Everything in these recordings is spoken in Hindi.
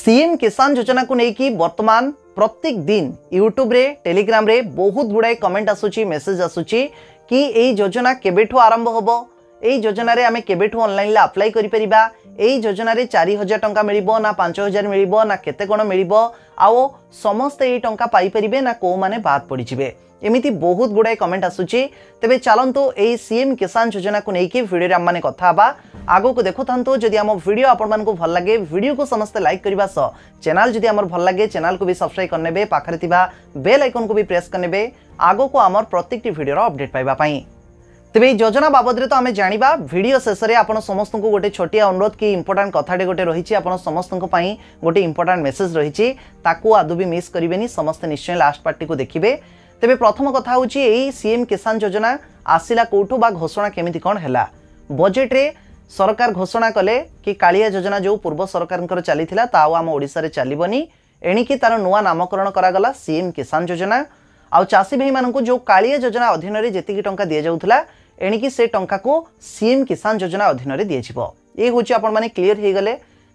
सीएम किसान योजना को लेकिन वर्तमान प्रत्येक दिन यूट्यूब रे टेलीग्राम रे बहुत गुड़ाए कमेंट आसूची मेसेज आसूची कि ए योजना केबेठु आरंभ होबो ए योजना रे आमे केबेठु ऑनलाइन ला अप्लाई करि परिबा ए योजना रे 4000 टंका मिलिबो ना 5000 मिलिबो ना केते कोन मिलिबो आओ समस्त ए टंका पाई परिबे ना को माने बात पड़ी जिवे एमिति बहुत गुड़ाए कमेंट आसूची। तेबे चलंतु ए सीएम किसान योजना को लेकिन वीडियो रे हम माने कथा बा आगो को देखो थांतो। जदि आम वीडियो आपण मानकु भल लागे वीडियो को समस्त लाइक करबा सह चैनल जदि हमर भल लागे चैनल को भी सब्सक्राइब करनेबे पाखरे थिबा बेल आइकन को भी प्रेस करनेबे आगो को हमर प्रत्येकटी वीडियो रो अपडेट पाइबा पई। तेबे योजना बाबद रे तो आमे जानिबा वीडियो शेष रे आपण समस्त को गोटे छोटिया अनुरोध कि इंपोर्टेंट कथाटे गोटे रहिछि आपण समस्त को पई गोटे इंपोर्टेंट मेसेज रहिछि ताकू आदु भी मिस करिवेनी समस्त निश्चय लास्ट पार्टी को देखिबे। तेबे प्रथम कथा होछि एई सीएम किसान योजना आसिला कोठो बा घोषणा केमिति कोन हैला। बजेट रे सरकार घोषणा कले कि कालिया योजना जो पूर्व सरकार चली आम ओडिशा रे चलबनी एणिकी तार नुआ नामकरण करागला सीएम किसान योजना। आउ चाषी भाई मानू जो कालिया योजना अधीन रे जेतिकी टंका दिया जाउथला एणिकी से टंका को सीएम किसान योजना अधीन रे दिया जिवो। ए होची आपण माने क्लियर हे गले।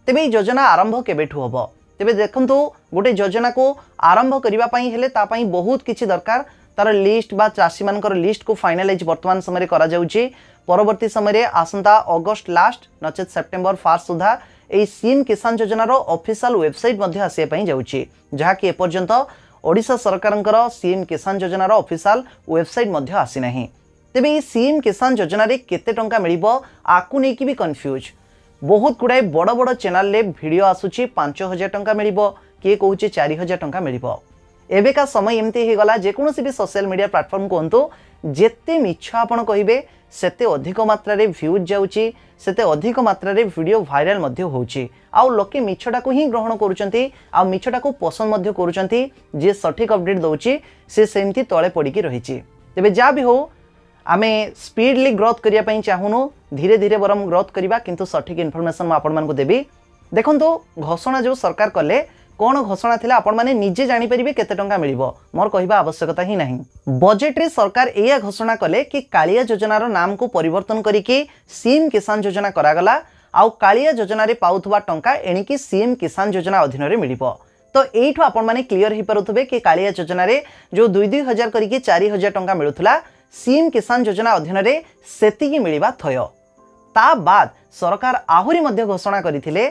तेबे योजना आरंभ केबेठु होबो तेबे देखंतु गोटे योजना को आरंभ करिबा पई हेले ता पई बहुत किछि दरकार तार लिस्ट बा चाषी मानकर लिस्ट को फाइनलाइज वर्तमान समय करा जाउची। परवर्ती समय आसंता अगस्त लास्ट नचेत सेप्टेम्बर 1 सुधा ए सीएम किसान योजना रो ऑफिशियल वेबसाइट मध्ये आसे पई जाउची जहा कि एपर्यंत ओडिशा सरकारंकर सीएम किसान योजना रो ऑफिशियल वेबसाइट मध्ये आसी नाही। तेबे ए सीएम किसान योजना रे केते टंका मिलिबो आकु नै कि भी कंफ्यूज बहुत गुड़ाए बड़ बड़ चैनल ले वीडियो आसुची 5000 टंका मिलिबो किए कहूची 4000 टंका मिलिबो। एबेका समय एमती हे गला जेकोसी भी सोशल मीडिया प्लेटफॉर्म कहंतु जेते मिछ आपण कहिबे सेते अधिक मात्रा रे व्यूज जाउची सेते अधिक मात्रा रे वीडियो वायरल मध्ये होउची आउ लोके मिछटा को ही ग्रहण करूचंती आ मिछटा को पसंद मध्ये करूचंती जे सठिक अपडेट दउची से सेमती तळे पड़ी की रहिची। तेबे जा भी हो आमे स्पीडली ग्रोथ करिया पई चाहुनु धीरे धीरे बरम ग्रोथ करिबा किंतु सठिक इन्फॉर्मेशन म आपण मानकु देबी। देखंतु घोषणा जो सरकार कले कौन घोषणा थिला आपण माने निजे जानि परिबे केते टंका मिलिबो मोर कहिबा आवश्यकता ही नाही। बजेट रे सरकार एया घोषणा कले कि कालिया योजना रो नाम को परिवर्तन करिके सीएम किसान योजना करागला आउ कालिया योजना रे पाउथबा टंका एणिकी सीएम किसान योजना अधीन रे मिलिबो। तो एठो आपण माने क्लियर ही परथबे कि कालिया योजना रे जो 2-2000 करिके 4000 टंका मिलुथला सीएम किसान योजना अधीन रे सेतिकी मिलिबा थय। ता बाद सरकार आहुरी मध्य घोषणा करिथिले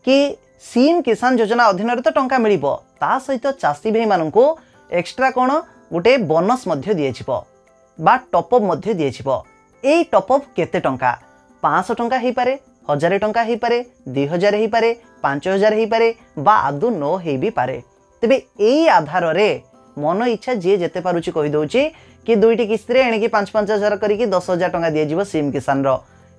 कि सीएम किसान योजना अधीन रे तो टंका मिलिबो ता सहित चाषी भाई माननको एक्स्ट्रा कोन गोटे बोनस मध्य दिए छिबो बा टॉप अप मध्य दिए छिबो। ए टॉप अप केते टंका 500 टंका हे पारे 1000 टंका हे पारे 2000 हे पारे 5000 हे पारे बा आदु नो हे भी पारे। तबे एई आधार रे मन इच्छा जे जेते पारुची कहि दउची कि दुईटी किस्त रे एणिकी 5-5000 करिकी 10000 टंका दिए जिवो सीएम किसान रो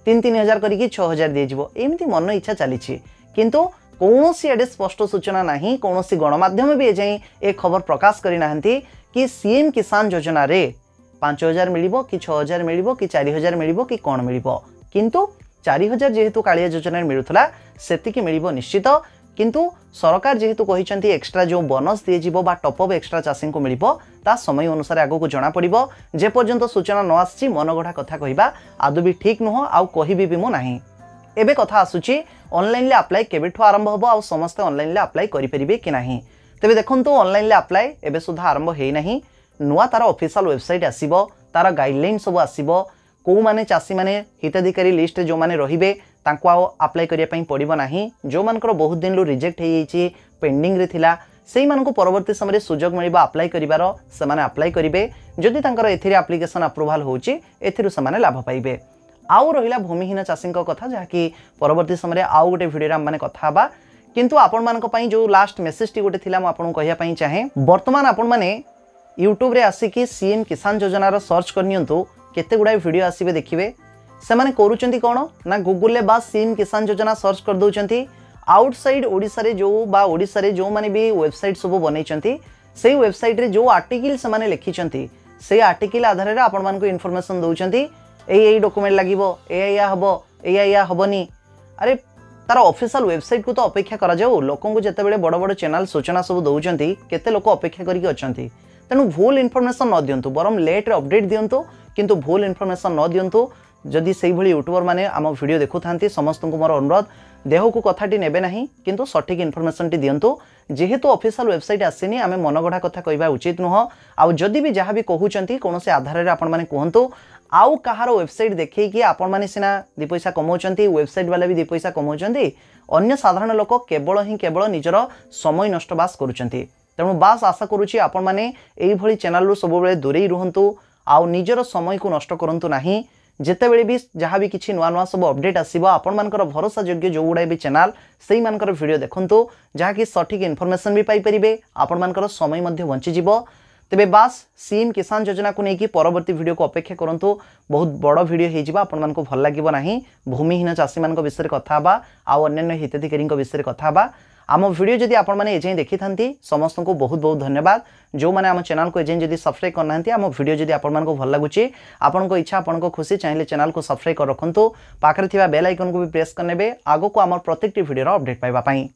3-3000 करिकी 6000 दिए जिवो एमिति मन इच्छा चलीछि किंतु कौनसी एडे स्पष्ट सूचना नहीं कौनसी गणमाध्यम भी एजाई ए खबर प्रकाश करि नाहंती कि सीएम किसान योजना रे 5000 मिलिबो कि 6000 मिलिबो कि 4000 मिलिबो कि कोन मिलिबो किंतु 4000 जेहेतु कालिया योजना मिलुथला सेतिकी मिलिबो निश्चित किंतु सरकार जेहेतु कहिसंती एक्स्ट्रा जो बोनस दिए जिवो बा टॉप अप एक्स्ट्रा चाषी को मिलिबो ता समय अनुसार आगो को जना पड़िबो जे पर्यंत सूचना न आछि मनगढ़ा कथा कहिबा आदु भी ठीक नुह आउ कहिबी भी मु नाही। एबे कथा आसुची ऑनलाइन ले अप्लाई केबेठु आरंभ होबो आ समस्त ऑनलाइन ले अप्लाई करि परिबे कि नाही। तेबे देखंतु ऑनलाइन ले अप्लाई एबे सुधा आरंभ हेई नाही नुआ तार ऑफिशियल वेबसाइट आसीबो तार गाइडलाइन सब आसीबो को माने चाषी माने हिताधिकारी लिस्ट जो माने रहिबे तांको अप्लाई करिया पई पड़िबो नाही जो मानकर बहुत दिन लो रिजेक्ट हे जाइछि पेंडिंग रे थिला सेही मानको परवर्ती समय सुजोग मिलिबा अप्लाई करिवारो से माने अप्लाई करिवे जदि तांकर एथिरे एप्लीकेशन अप्रूवल होउछि एथिरु से माने लाभ पाइबे। आउ रहिला भूमिहीन चाषी कथा जहा कि परवर्ती समय आउ गोटे वीडियो माने कथा बा किंतु आपण मानक पई जो लास्ट मेसेज टी गोटे थिला म आपन कहिया पई चाहे वर्तमान आपण माने यूट्यूब रे आसिकी सीएम किसान योजना रो सर्च करनियंतु केते गुडा वीडियो आसीबे देखिबे से माने करूचंती कोन ना गूगल ले बा सीएम किसान योजना सर्च कर दउचंती आउटसाइड ओडिसा रे जो बा ओडिसा रे जो माने भी वेबसाइट सब बनैचंती सेही वेबसाइट रे जो आर्टिकल से माने लिखिचंती सेही आर्टिकल आधार रे आपण मानको इन्फॉर्मेशन दउचंती ए डॉक्यूमेंट लागिबो एया हबो एया हबनी अरे तार ऑफिशियल वेबसाइट को तो अपेक्षा करा जाऊ लोकों को जते बेले बड़ बड़ चैनल सूचना सब दउचंती केते लोक अपेक्षा करिक अछंती तेनु भूल इन्फॉर्मेशन न दियंतु बरम लेट रे अपडेट दियंतु किंतु भूल इन्फॉर्मेशन न दियंतु जदि से यूट्यूबर माने आम वीडियो देखु थांती समस्त को मोर अनुरोध देह को कथाटी नेबे नहीं किंतु सठिक इनफॉरमेशन टी दियंतु जेहेतु ऑफिशियल वेबसाइट आसीनी आमे मनगढ़ा कथा कहबा उचित नुह आउ जदि भी जहाँ भी कहउचंती कोनोसे आधार रे आपण माने कहंतु आउ कहार वेबसाइट देखै कि आपण माने सिना 2 पैसा कमाउचंती वेबसाइट वाला भी 2 पैसा कमाउचंती अन्य साधारण लोक केवल निजर समय नष्ट बास करूचंती तेणु बास आशा करुच्ची आपण माने एई भली चैनल रु सब बेले दूरे रुहंतु आउ निजर समय को नष्ट करंतु नाही जेतेबेले भी जहाँ भी किसी नुआ नुआ सब अपडेट आसीबो आपण मानकर भरोसा योग्य जो गुड़ाए भी चैनल सेई मानकर वीडियो देखंतु जहाँ कि सठिक इनफॉरमेशन भी पाई परिबे आपण मानकर समय मध्य बंची जिवो तेबे बास सीएम किसान योजना को लेकिन परवर्ती वीडियो को अपेक्षा करंतु बहुत बड़ वीडियो हे जिबा आपण मानको भल लागिबो नाही भूमिहीन चाषी मानक विषय कथा बा आ अन्य हिताधिकारी विषय कथा बा आम वीडियो जदि आपण माने एजें देखि थांती समस्त को बहुत बहुत धन्यवाद जो माने आम चैनल को एजें जदि सब्सक्राइब करना आम वीडियो जदि आपण मानको भल लागुची आपण को इच्छा आपण को खुशी चाहिए चैनल को सब्सक्राइब कर रखंतु पाखरे थिबा बेल आइकन को भी प्रेस करनेबे आगो को आम प्रत्येक वीडियो अपडेट पाइबा पई।